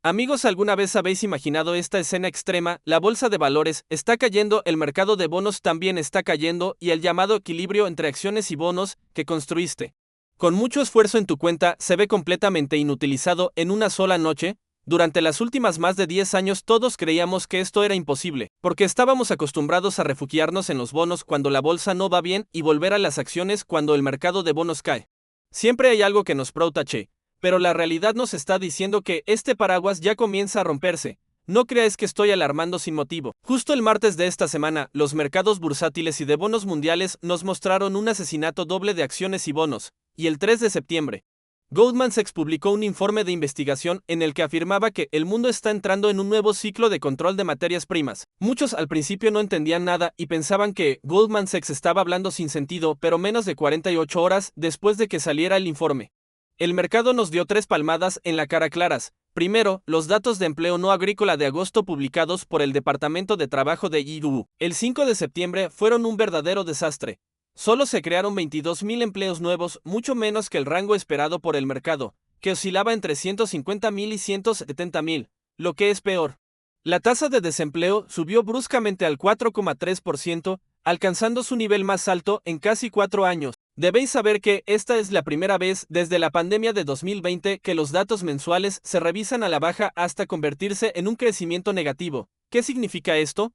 Amigos, ¿alguna vez habéis imaginado esta escena extrema? La bolsa de valores está cayendo, el mercado de bonos también está cayendo y el llamado equilibrio entre acciones y bonos que construiste con mucho esfuerzo en tu cuenta se ve completamente inutilizado en una sola noche. Durante las últimas más de 10 años todos creíamos que esto era imposible, porque estábamos acostumbrados a refugiarnos en los bonos cuando la bolsa no va bien y volver a las acciones cuando el mercado de bonos cae. Siempre hay algo que nos protege, pero la realidad nos está diciendo que este paraguas ya comienza a romperse. No creáis que estoy alarmando sin motivo. Justo el martes de esta semana, los mercados bursátiles y de bonos mundiales nos mostraron un asesinato doble de acciones y bonos, y el 3 de septiembre, Goldman Sachs publicó un informe de investigación en el que afirmaba que el mundo está entrando en un nuevo ciclo de control de materias primas. Muchos al principio no entendían nada y pensaban que Goldman Sachs estaba hablando sin sentido, pero menos de 48 horas después de que saliera el informe, el mercado nos dio 3 palmadas en la cara claras. Primero, los datos de empleo no agrícola de agosto publicados por el Departamento de Trabajo de IU, el 5 de septiembre fueron un verdadero desastre. Solo se crearon 22.000 empleos nuevos, mucho menos que el rango esperado por el mercado, que oscilaba entre 150.000 y 170.000, lo que es peor. La tasa de desempleo subió bruscamente al 4,3%, alcanzando su nivel más alto en casi 4 años. Debéis saber que esta es la primera vez desde la pandemia de 2020 que los datos mensuales se revisan a la baja hasta convertirse en un crecimiento negativo. ¿Qué significa esto?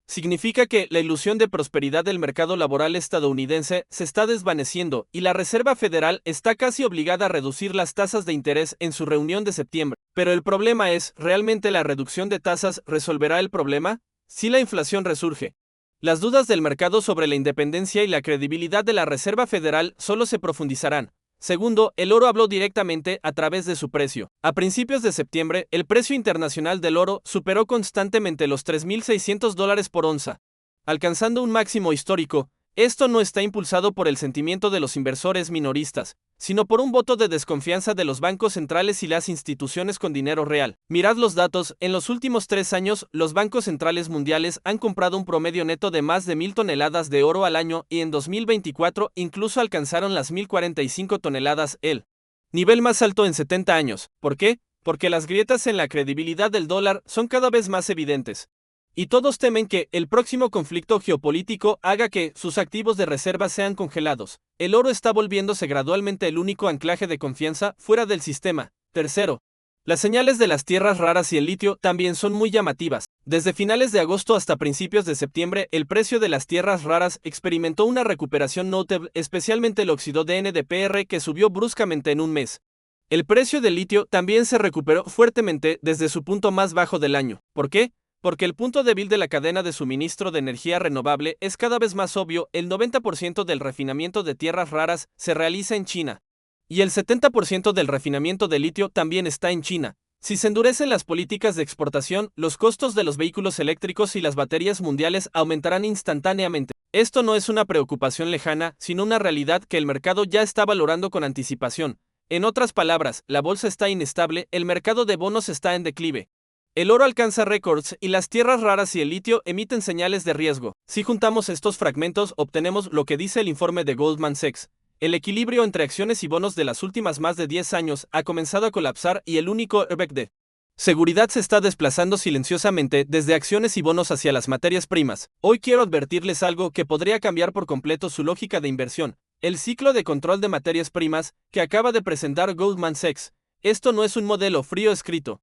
Significa que la ilusión de prosperidad del mercado laboral estadounidense se está desvaneciendo y la Reserva Federal está casi obligada a reducir las tasas de interés en su reunión de septiembre. Pero el problema es, ¿realmente la reducción de tasas resolverá el problema? Si la inflación resurge, las dudas del mercado sobre la independencia y la credibilidad de la Reserva Federal solo se profundizarán. Segundo, el oro habló directamente a través de su precio. A principios de septiembre, el precio internacional del oro superó constantemente los $3.600 por onza, alcanzando un máximo histórico. Esto no está impulsado por el sentimiento de los inversores minoristas, sino por un voto de desconfianza de los bancos centrales y las instituciones con dinero real. Mirad los datos, en los últimos 3 años, los bancos centrales mundiales han comprado un promedio neto de más de 1.000 toneladas de oro al año y en 2024 incluso alcanzaron las 1.045 toneladas, el nivel más alto en 70 años. ¿Por qué? Porque las grietas en la credibilidad del dólar son cada vez más evidentes. Y todos temen que el próximo conflicto geopolítico haga que sus activos de reserva sean congelados. El oro está volviéndose gradualmente el único anclaje de confianza fuera del sistema. Tercero, las señales de las tierras raras y el litio también son muy llamativas. Desde finales de agosto hasta principios de septiembre, el precio de las tierras raras experimentó una recuperación notable, especialmente el óxido de NdPr que subió bruscamente en un mes. El precio del litio también se recuperó fuertemente desde su punto más bajo del año. ¿Por qué? Porque el punto débil de la cadena de suministro de energía renovable es cada vez más obvio. El 90% del refinamiento de tierras raras se realiza en China, y el 70% del refinamiento de litio también está en China. Si se endurecen las políticas de exportación, los costos de los vehículos eléctricos y las baterías mundiales aumentarán instantáneamente. Esto no es una preocupación lejana, sino una realidad que el mercado ya está valorando con anticipación. En otras palabras, la bolsa está inestable, el mercado de bonos está en declive. El oro alcanza récords y las tierras raras y el litio emiten señales de riesgo. Si juntamos estos fragmentos, obtenemos lo que dice el informe de Goldman Sachs. El equilibrio entre acciones y bonos de las últimas más de 10 años ha comenzado a colapsar y el único airbag de seguridad se está desplazando silenciosamente desde acciones y bonos hacia las materias primas. Hoy quiero advertirles algo que podría cambiar por completo su lógica de inversión. El ciclo de control de materias primas que acaba de presentar Goldman Sachs. Esto no es un modelo frío escrito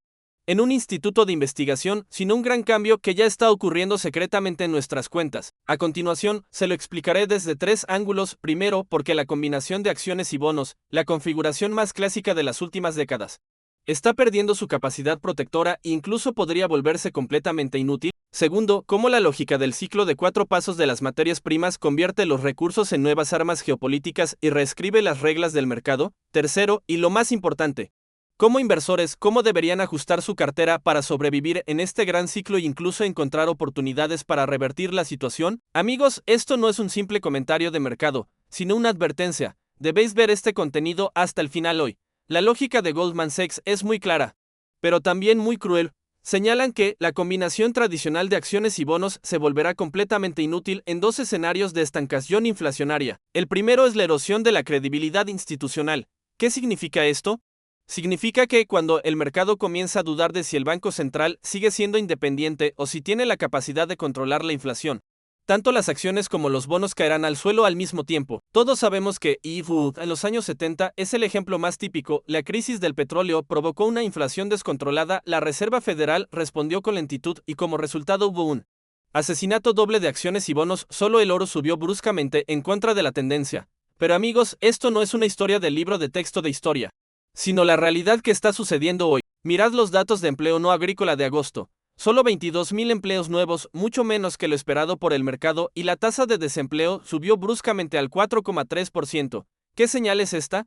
en un instituto de investigación, sino un gran cambio que ya está ocurriendo secretamente en nuestras cuentas. A continuación, se lo explicaré desde 3 ángulos. Primero, porque la combinación de acciones y bonos, la configuración más clásica de las últimas décadas, está perdiendo su capacidad protectora e incluso podría volverse completamente inútil. Segundo, cómo la lógica del ciclo de 4 pasos de las materias primas convierte los recursos en nuevas armas geopolíticas y reescribe las reglas del mercado. Tercero, y lo más importante, como inversores, ¿cómo deberían ajustar su cartera para sobrevivir en este gran ciclo e incluso encontrar oportunidades para revertir la situación? Amigos, esto no es un simple comentario de mercado, sino una advertencia. Debéis ver este contenido hasta el final hoy. La lógica de Goldman Sachs es muy clara, pero también muy cruel. Señalan que la combinación tradicional de acciones y bonos se volverá completamente inútil en 2 escenarios de estancación inflacionaria. El primero es la erosión de la credibilidad institucional. ¿Qué significa esto? Significa que cuando el mercado comienza a dudar de si el Banco Central sigue siendo independiente o si tiene la capacidad de controlar la inflación, tanto las acciones como los bonos caerán al suelo al mismo tiempo. Todos sabemos que en los años 70 es el ejemplo más típico. La crisis del petróleo provocó una inflación descontrolada, la Reserva Federal respondió con lentitud y como resultado hubo un asesinato doble de acciones y bonos. Solo el oro subió bruscamente en contra de la tendencia. Pero amigos, esto no es una historia del libro de texto de historia, sino la realidad que está sucediendo hoy. Mirad los datos de empleo no agrícola de agosto. Solo 22,000 empleos nuevos, mucho menos que lo esperado por el mercado, y la tasa de desempleo subió bruscamente al 4,3%. ¿Qué señal es esta?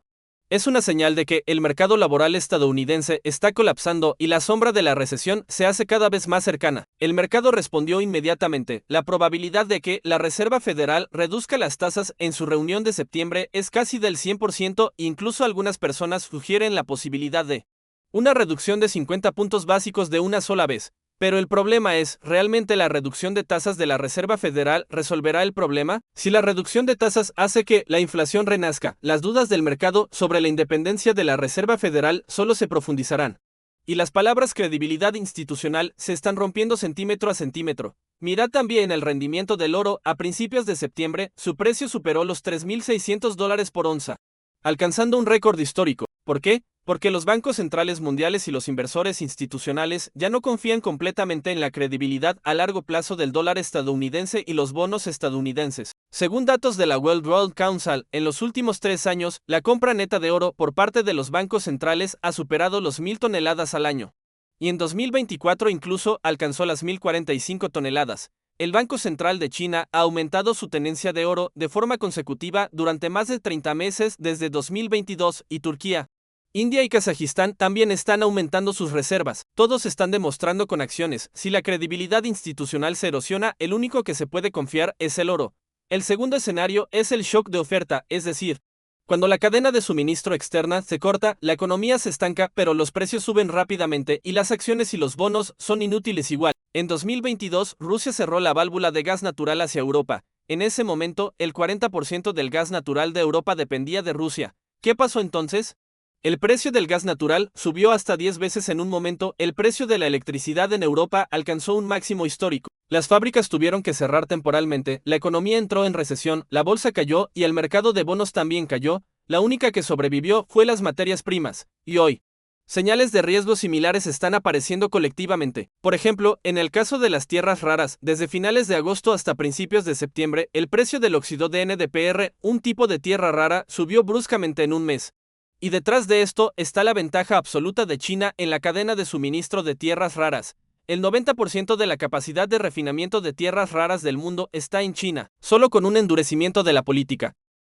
Es una señal de que el mercado laboral estadounidense está colapsando y la sombra de la recesión se hace cada vez más cercana. El mercado respondió inmediatamente. La probabilidad de que la Reserva Federal reduzca las tasas en su reunión de septiembre es casi del 100%, e incluso algunas personas sugieren la posibilidad de una reducción de 50 puntos básicos de una sola vez. Pero el problema es, ¿realmente la reducción de tasas de la Reserva Federal resolverá el problema? Si la reducción de tasas hace que la inflación renazca, las dudas del mercado sobre la independencia de la Reserva Federal solo se profundizarán. Y las palabras credibilidad institucional se están rompiendo centímetro a centímetro. Mirad también el rendimiento del oro. A principios de septiembre, su precio superó los $3,600 por onza, alcanzando un récord histórico. ¿Por qué? Porque los bancos centrales mundiales y los inversores institucionales ya no confían completamente en la credibilidad a largo plazo del dólar estadounidense y los bonos estadounidenses. Según datos de la World Gold Council, en los últimos 3 años, la compra neta de oro por parte de los bancos centrales ha superado los 1,000 toneladas al año. Y en 2024 incluso alcanzó las 1,045 toneladas. El Banco Central de China ha aumentado su tenencia de oro de forma consecutiva durante más de 30 meses desde 2022 y Turquía, India y Kazajistán también están aumentando sus reservas. Todos están demostrando con acciones. Si la credibilidad institucional se erosiona, el único que se puede confiar es el oro. El segundo escenario es el shock de oferta, es decir, cuando la cadena de suministro externa se corta, la economía se estanca, pero los precios suben rápidamente y las acciones y los bonos son inútiles igual. En 2022, Rusia cerró la válvula de gas natural hacia Europa. En ese momento, el 40% del gas natural de Europa dependía de Rusia. ¿Qué pasó entonces? El precio del gas natural subió hasta 10 veces en un momento. El precio de la electricidad en Europa alcanzó un máximo histórico. Las fábricas tuvieron que cerrar temporalmente, la economía entró en recesión, la bolsa cayó y el mercado de bonos también cayó. La única que sobrevivió fue las materias primas. Y hoy, señales de riesgo similares están apareciendo colectivamente. Por ejemplo, en el caso de las tierras raras, desde finales de agosto hasta principios de septiembre, el precio del óxido de NdPr, un tipo de tierra rara, subió bruscamente en un mes. Y detrás de esto está la ventaja absoluta de China en la cadena de suministro de tierras raras. El 90% de la capacidad de refinamiento de tierras raras del mundo está en China, solo con un endurecimiento de la política.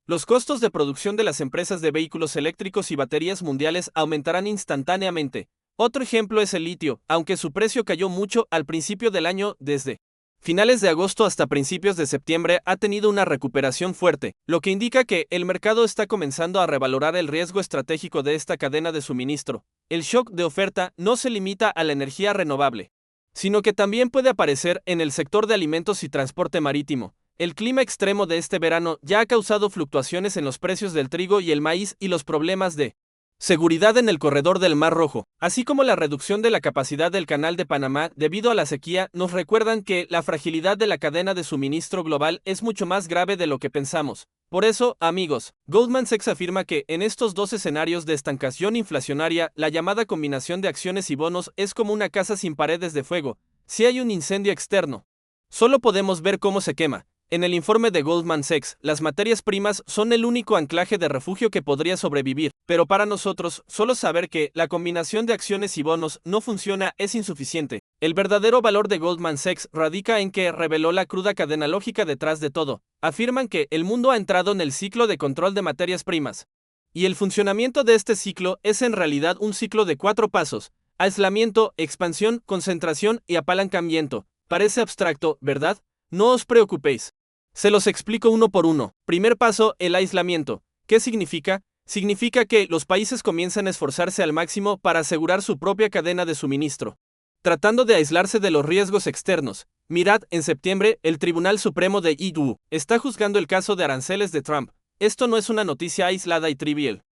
Los costos de producción de las empresas de vehículos eléctricos y baterías mundiales aumentarán instantáneamente. Otro ejemplo es el litio, aunque su precio cayó mucho al principio del año, desde finales de agosto hasta principios de septiembre ha tenido una recuperación fuerte, lo que indica que el mercado está comenzando a revalorar el riesgo estratégico de esta cadena de suministro. El shock de oferta no se limita a la energía renovable, sino que también puede aparecer en el sector de alimentos y transporte marítimo. El clima extremo de este verano ya ha causado fluctuaciones en los precios del trigo y el maíz y los problemas de seguridad en el corredor del Mar Rojo, así como la reducción de la capacidad del Canal de Panamá debido a la sequía, nos recuerdan que la fragilidad de la cadena de suministro global es mucho más grave de lo que pensamos. Por eso, amigos, Goldman Sachs afirma que en estos dos escenarios de estancación inflacionaria, la llamada combinación de acciones y bonos es como una casa sin paredes de fuego. Si hay un incendio externo, solo podemos ver cómo se quema. En el informe de Goldman Sachs, las materias primas son el único anclaje de refugio que podría sobrevivir, pero para nosotros, solo saber que la combinación de acciones y bonos no funciona es insuficiente. El verdadero valor de Goldman Sachs radica en que reveló la cruda cadena lógica detrás de todo. Afirman que el mundo ha entrado en el ciclo de control de materias primas. Y el funcionamiento de este ciclo es en realidad un ciclo de 4 pasos: aislamiento, expansión, concentración y apalancamiento. Parece abstracto, ¿verdad? No os preocupéis. Se los explico uno por uno. Primer paso, el aislamiento. ¿Qué significa? Significa que los países comienzan a esforzarse al máximo para asegurar su propia cadena de suministro, tratando de aislarse de los riesgos externos. Mirad, en septiembre, el Tribunal Supremo de EU está juzgando el caso de aranceles de Trump. Esto no es una noticia aislada y trivial,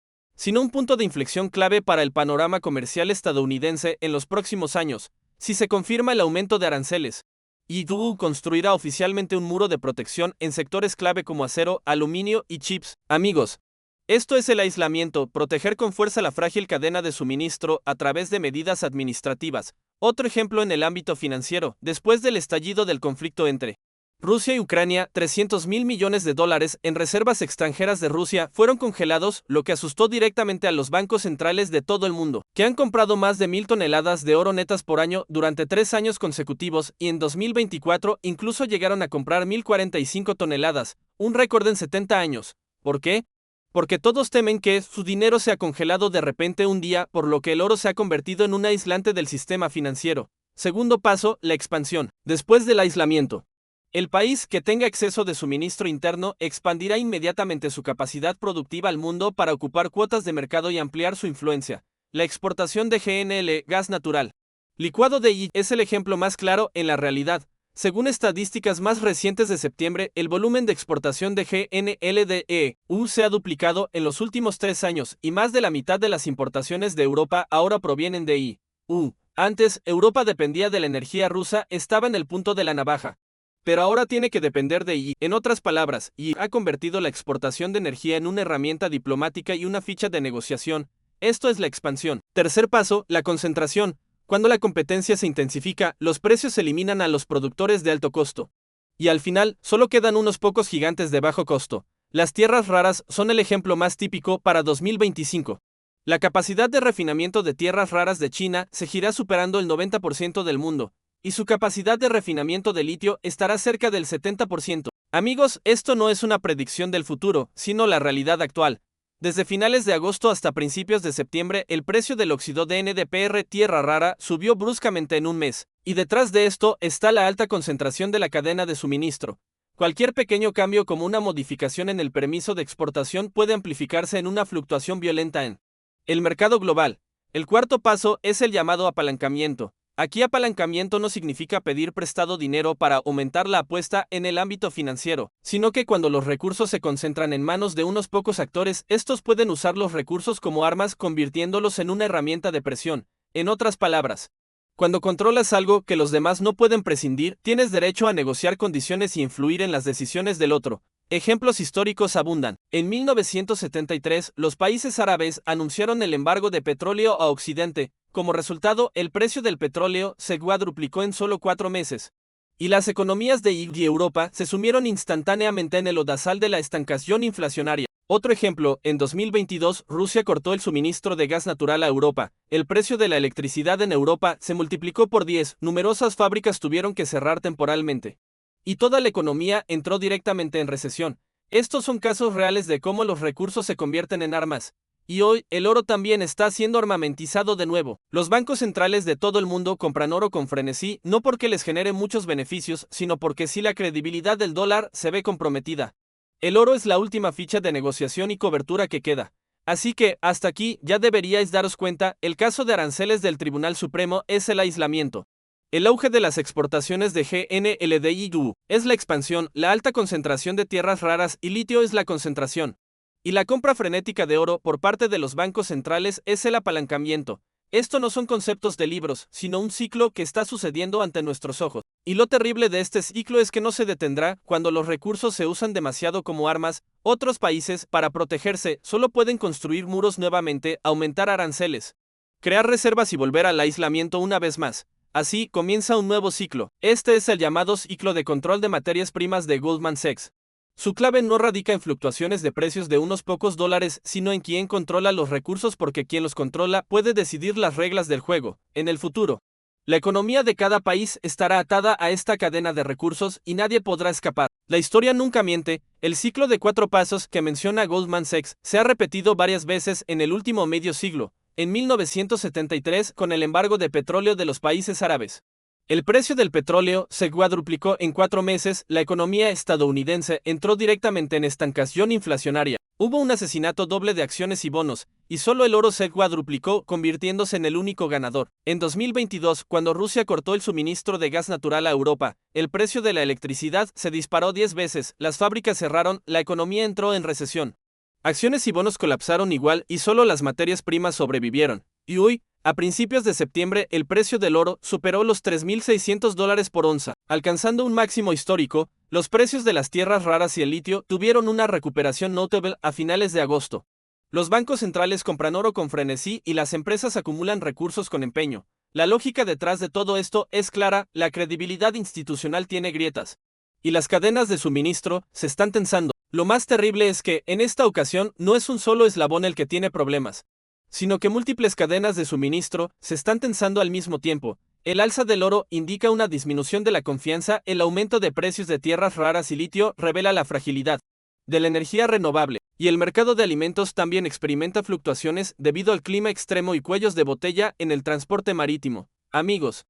sino un punto de inflexión clave para el panorama comercial estadounidense en los próximos años, si se confirma el aumento de aranceles. Y construirá oficialmente un muro de protección en sectores clave como acero, aluminio y chips. Amigos, esto es el aislamiento, proteger con fuerza la frágil cadena de suministro a través de medidas administrativas. Otro ejemplo en el ámbito financiero, después del estallido del conflicto entre Rusia y Ucrania, $300.000 millones en reservas extranjeras de Rusia fueron congelados, lo que asustó directamente a los bancos centrales de todo el mundo, que han comprado más de 1.000 toneladas de oro netas por año durante 3 años consecutivos y en 2024 incluso llegaron a comprar 1.045 toneladas, un récord en 70 años. ¿Por qué? Porque todos temen que su dinero sea congelado de repente un día, por lo que el oro se ha convertido en un aislante del sistema financiero. Segundo paso, la expansión. Después del aislamiento, el país que tenga exceso de suministro interno expandirá inmediatamente su capacidad productiva al mundo para ocupar cuotas de mercado y ampliar su influencia. La exportación de GNL, gas natural licuado de I, es el ejemplo más claro en la realidad. Según estadísticas más recientes de septiembre, el volumen de exportación de GNLDE-U se ha duplicado en los últimos 3 años y más de la mitad de las importaciones de Europa ahora provienen de I-U. Antes, Europa dependía de la energía rusa, estaba en el punto de la navaja. Pero ahora tiene que depender de I. En otras palabras, I ha convertido la exportación de energía en una herramienta diplomática y una ficha de negociación. Esto es la expansión. Tercer paso, la concentración. Cuando la competencia se intensifica, los precios eliminan a los productores de alto costo. Y al final, solo quedan unos pocos gigantes de bajo costo. Las tierras raras son el ejemplo más típico para 2025. La capacidad de refinamiento de tierras raras de China seguirá superando el 90% del mundo, y su capacidad de refinamiento de litio estará cerca del 70%. Amigos, esto no es una predicción del futuro, sino la realidad actual. Desde finales de agosto hasta principios de septiembre, el precio del óxido de NdPr tierra rara subió bruscamente en un mes, y detrás de esto está la alta concentración de la cadena de suministro. Cualquier pequeño cambio como una modificación en el permiso de exportación puede amplificarse en una fluctuación violenta en el mercado global. El cuarto paso es el llamado apalancamiento. Aquí apalancamiento no significa pedir prestado dinero para aumentar la apuesta en el ámbito financiero, sino que cuando los recursos se concentran en manos de unos pocos actores, estos pueden usar los recursos como armas convirtiéndolos en una herramienta de presión. En otras palabras, cuando controlas algo que los demás no pueden prescindir, tienes derecho a negociar condiciones y influir en las decisiones del otro. Ejemplos históricos abundan. En 1973, los países árabes anunciaron el embargo de petróleo a Occidente. Como resultado, el precio del petróleo se cuadruplicó en solo 4 meses. Y las economías de y Europa se sumieron instantáneamente en el lodazal de la estancación inflacionaria. Otro ejemplo, en 2022, Rusia cortó el suministro de gas natural a Europa. El precio de la electricidad en Europa se multiplicó por 10, numerosas fábricas tuvieron que cerrar temporalmente. Y toda la economía entró directamente en recesión. Estos son casos reales de cómo los recursos se convierten en armas. Y hoy, el oro también está siendo armamentizado de nuevo. Los bancos centrales de todo el mundo compran oro con frenesí, no porque les genere muchos beneficios, sino porque sí la credibilidad del dólar se ve comprometida. El oro es la última ficha de negociación y cobertura que queda. Así que, hasta aquí, ya deberíais daros cuenta, el caso de aranceles del Tribunal Supremo es el aislamiento. El auge de las exportaciones de GNLDI-U es la expansión, la alta concentración de tierras raras y litio es la concentración. Y la compra frenética de oro por parte de los bancos centrales es el apalancamiento. Esto no son conceptos de libros, sino un ciclo que está sucediendo ante nuestros ojos. Y lo terrible de este ciclo es que no se detendrá cuando los recursos se usan demasiado como armas. Otros países, para protegerse, solo pueden construir muros nuevamente, aumentar aranceles, crear reservas y volver al aislamiento una vez más. Así comienza un nuevo ciclo. Este es el llamado ciclo de control de materias primas de Goldman Sachs. Su clave no radica en fluctuaciones de precios de unos pocos dólares, sino en quien controla los recursos, porque quien los controla puede decidir las reglas del juego. En el futuro, la economía de cada país estará atada a esta cadena de recursos y nadie podrá escapar. La historia nunca miente. El ciclo de 4 pasos que menciona Goldman Sachs se ha repetido varias veces en el último medio siglo. En 1973, con el embargo de petróleo de los países árabes, el precio del petróleo se cuadruplicó en 4 meses, la economía estadounidense entró directamente en estancación inflacionaria. Hubo un asesinato doble de acciones y bonos, y solo el oro se cuadruplicó, convirtiéndose en el único ganador. En 2022, cuando Rusia cortó el suministro de gas natural a Europa, el precio de la electricidad se disparó 10 veces, las fábricas cerraron, la economía entró en recesión. Acciones y bonos colapsaron igual y solo las materias primas sobrevivieron. Y hoy, a principios de septiembre, el precio del oro superó los $3,600 por onza, alcanzando un máximo histórico. Los precios de las tierras raras y el litio tuvieron una recuperación notable a finales de agosto. Los bancos centrales compran oro con frenesí y las empresas acumulan recursos con empeño. La lógica detrás de todo esto es clara: la credibilidad institucional tiene grietas. Y las cadenas de suministro se están tensando. Lo más terrible es que, en esta ocasión, no es un solo eslabón el que tiene problemas, sino que múltiples cadenas de suministro se están tensando al mismo tiempo. El alza del oro indica una disminución de la confianza, el aumento de precios de tierras raras y litio revela la fragilidad de la energía renovable, y el mercado de alimentos también experimenta fluctuaciones debido al clima extremo y cuellos de botella en el transporte marítimo. Amigos,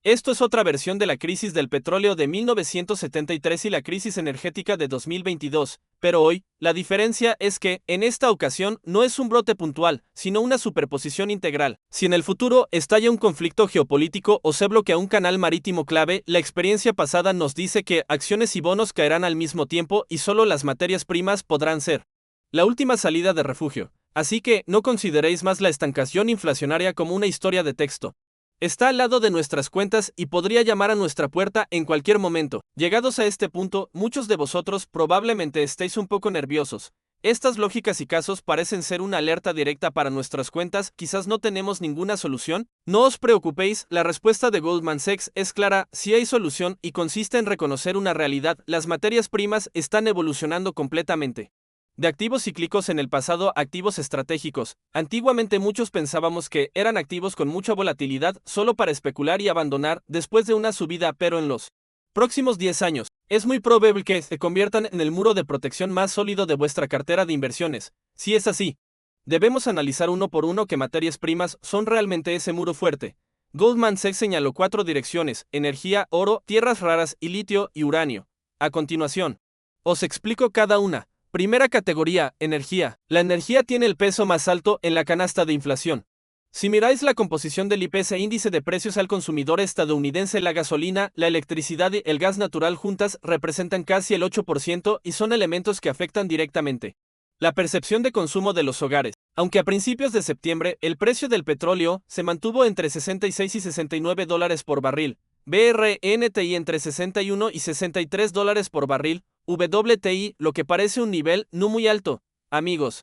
esto es otra versión de la crisis del petróleo de 1973 y la crisis energética de 2022, pero hoy, la diferencia es que, en esta ocasión, no es un brote puntual, sino una superposición integral. Si en el futuro estalla un conflicto geopolítico o se bloquea un canal marítimo clave, la experiencia pasada nos dice que acciones y bonos caerán al mismo tiempo y solo las materias primas podrán ser la última salida de refugio. Así que, no consideréis más la estancación inflacionaria como una historia de texto. Está al lado de nuestras cuentas y podría llamar a nuestra puerta en cualquier momento. Llegados a este punto, muchos de vosotros probablemente estéis un poco nerviosos. Estas lógicas y casos parecen ser una alerta directa para nuestras cuentas. Quizás no tenemos ninguna solución. No os preocupéis, la respuesta de Goldman Sachs es clara: sí hay solución, y consiste en reconocer una realidad: las materias primas están evolucionando completamente. De activos cíclicos en el pasado a activos estratégicos. Antiguamente muchos pensábamos que eran activos con mucha volatilidad solo para especular y abandonar después de una subida, pero en los próximos 10 años, es muy probable que se conviertan en el muro de protección más sólido de vuestra cartera de inversiones. Si es así, debemos analizar uno por uno qué materias primas son realmente ese muro fuerte. Goldman Sachs señaló 4 direcciones: energía, oro, tierras raras y litio y uranio. A continuación, os explico cada una. Primera categoría, energía. La energía tiene el peso más alto en la canasta de inflación. Si miráis la composición del IPC, índice de precios al consumidor estadounidense, la gasolina, la electricidad y el gas natural juntas representan casi el 8% y son elementos que afectan directamente la percepción de consumo de los hogares. Aunque a principios de septiembre el precio del petróleo se mantuvo entre $66 y $69 por barril, BRNTI entre $61 y $63 por barril, WTI, lo que parece un nivel no muy alto. Amigos,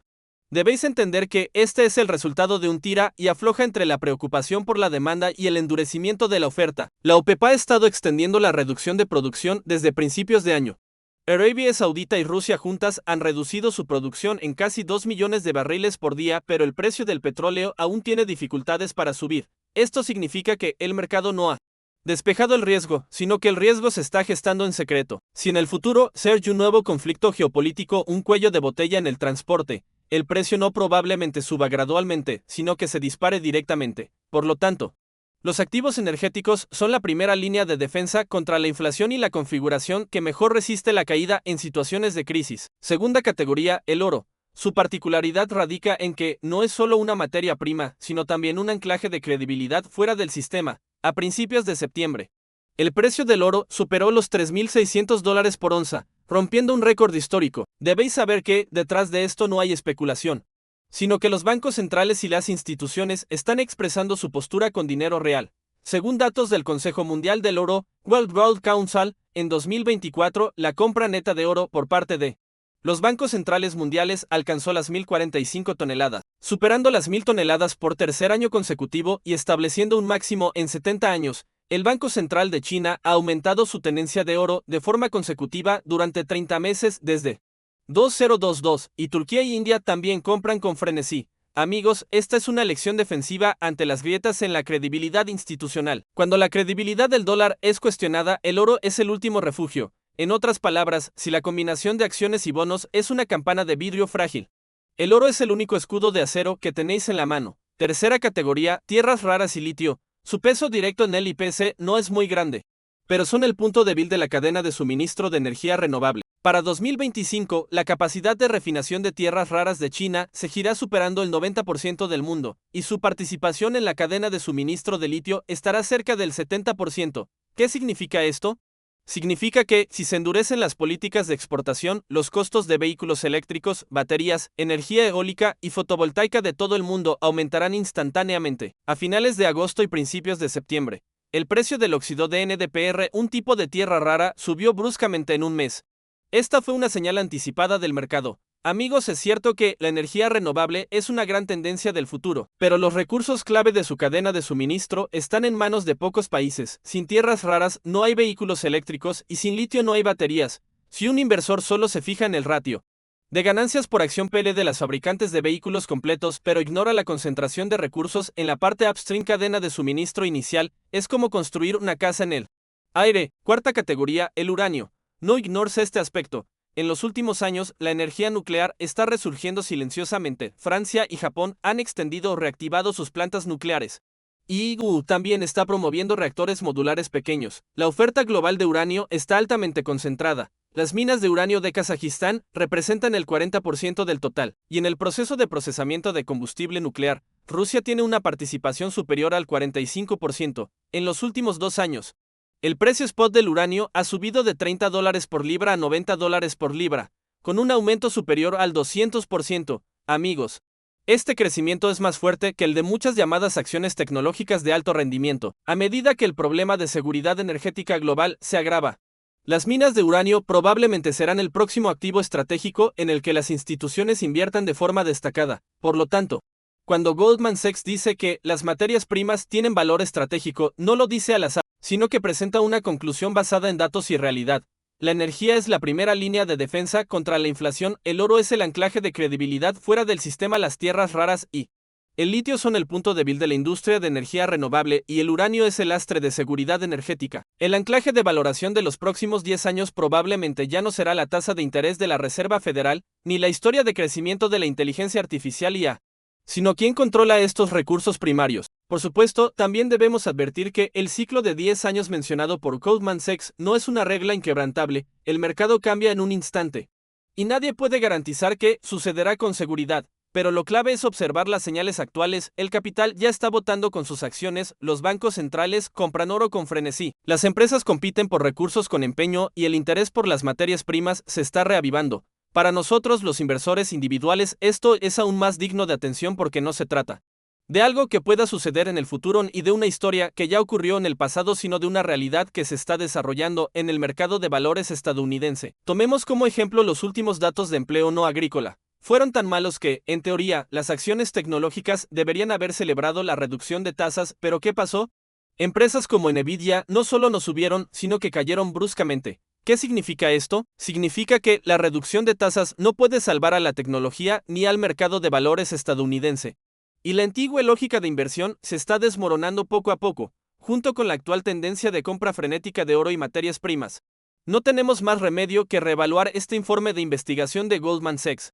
debéis entender que este es el resultado de un tira y afloja entre la preocupación por la demanda y el endurecimiento de la oferta. La OPEP ha estado extendiendo la reducción de producción desde principios de año. Arabia Saudita y Rusia juntas han reducido su producción en casi 2 millones de barriles por día, pero el precio del petróleo aún tiene dificultades para subir. Esto significa que el mercado no ha despejado el riesgo, sino que el riesgo se está gestando en secreto. Si en el futuro surge un nuevo conflicto geopolítico, un cuello de botella en el transporte, el precio no probablemente suba gradualmente, sino que se dispare directamente. Por lo tanto, los activos energéticos son la primera línea de defensa contra la inflación y la configuración que mejor resiste la caída en situaciones de crisis. Segunda categoría, el oro. Su particularidad radica en que no es solo una materia prima, sino también un anclaje de credibilidad fuera del sistema. A principios de septiembre, el precio del oro superó los $3,600 por onza, rompiendo un récord histórico. Debéis saber que, detrás de esto no hay especulación, sino que los bancos centrales y las instituciones están expresando su postura con dinero real. Según datos del Consejo Mundial del Oro, World Gold Council, en 2024, la compra neta de oro por parte de los bancos centrales mundiales alcanzó las 1.045 toneladas, superando las 1.000 toneladas por tercer año consecutivo y estableciendo un máximo en 70 años. El Banco Central de China ha aumentado su tenencia de oro de forma consecutiva durante 30 meses desde 2022, y Turquía y India también compran con frenesí. Amigos, esta es una lección defensiva ante las grietas en la credibilidad institucional. Cuando la credibilidad del dólar es cuestionada, el oro es el último refugio. En otras palabras, si la combinación de acciones y bonos es una campana de vidrio frágil, el oro es el único escudo de acero que tenéis en la mano. Tercera categoría, tierras raras y litio. Su peso directo en el IPC no es muy grande, pero son el punto débil de la cadena de suministro de energía renovable. Para 2025, la capacidad de refinación de tierras raras de China seguirá superando el 90% del mundo, y su participación en la cadena de suministro de litio estará cerca del 70%. ¿Qué significa esto? Significa que, si se endurecen las políticas de exportación, los costos de vehículos eléctricos, baterías, energía eólica y fotovoltaica de todo el mundo aumentarán instantáneamente. A finales de agosto y principios de septiembre, el precio del óxido de NdPr, un tipo de tierra rara, subió bruscamente en un mes. Esta fue una señal anticipada del mercado. Amigos, es cierto que la energía renovable es una gran tendencia del futuro, pero los recursos clave de su cadena de suministro están en manos de pocos países. Sin tierras raras no hay vehículos eléctricos y sin litio no hay baterías. Si un inversor solo se fija en el ratio de ganancias por acción PL de las fabricantes de vehículos completos, pero ignora la concentración de recursos en la parte upstream cadena de suministro inicial, es como construir una casa en el aire. Cuarta categoría, el uranio. No ignores este aspecto. En los últimos años, la energía nuclear está resurgiendo silenciosamente. Francia y Japón han extendido o reactivado sus plantas nucleares. Y también está promoviendo reactores modulares pequeños. La oferta global de uranio está altamente concentrada. Las minas de uranio de Kazajistán representan el 40% del total, y en el proceso de procesamiento de combustible nuclear, Rusia tiene una participación superior al 45%. En los últimos 2 años, el precio spot del uranio ha subido de $30 por libra a $90 por libra, con un aumento superior al 200%. Amigos, este crecimiento es más fuerte que el de muchas llamadas acciones tecnológicas de alto rendimiento, a medida que el problema de seguridad energética global se agrava. Las minas de uranio probablemente serán el próximo activo estratégico en el que las instituciones inviertan de forma destacada. Por lo tanto, cuando Goldman Sachs dice que las materias primas tienen valor estratégico, no lo dice al azar, sino que presenta una conclusión basada en datos y realidad. La energía es la primera línea de defensa contra la inflación, el oro es el anclaje de credibilidad fuera del sistema, las tierras raras y el litio son el punto débil de la industria de energía renovable y el uranio es el lastre de seguridad energética. El anclaje de valoración de los próximos 10 años probablemente ya no será la tasa de interés de la Reserva Federal, ni la historia de crecimiento de la inteligencia artificial IA, sino quién controla estos recursos primarios. Por supuesto, también debemos advertir que el ciclo de 10 años mencionado por Goldman Sachs no es una regla inquebrantable, el mercado cambia en un instante. Y nadie puede garantizar que sucederá con seguridad, pero lo clave es observar las señales actuales. El capital ya está votando con sus acciones, los bancos centrales compran oro con frenesí, las empresas compiten por recursos con empeño y el interés por las materias primas se está reavivando. Para nosotros los inversores individuales esto es aún más digno de atención porque no se trata de algo que pueda suceder en el futuro y de una historia que ya ocurrió en el pasado, sino de una realidad que se está desarrollando en el mercado de valores estadounidense. Tomemos como ejemplo los últimos datos de empleo no agrícola. Fueron tan malos que, en teoría, las acciones tecnológicas deberían haber celebrado la reducción de tasas, pero ¿qué pasó? Empresas como Nvidia no solo no subieron, sino que cayeron bruscamente. ¿Qué significa esto? Significa que la reducción de tasas no puede salvar a la tecnología ni al mercado de valores estadounidense. Y la antigua lógica de inversión se está desmoronando poco a poco, junto con la actual tendencia de compra frenética de oro y materias primas. No tenemos más remedio que reevaluar este informe de investigación de Goldman Sachs.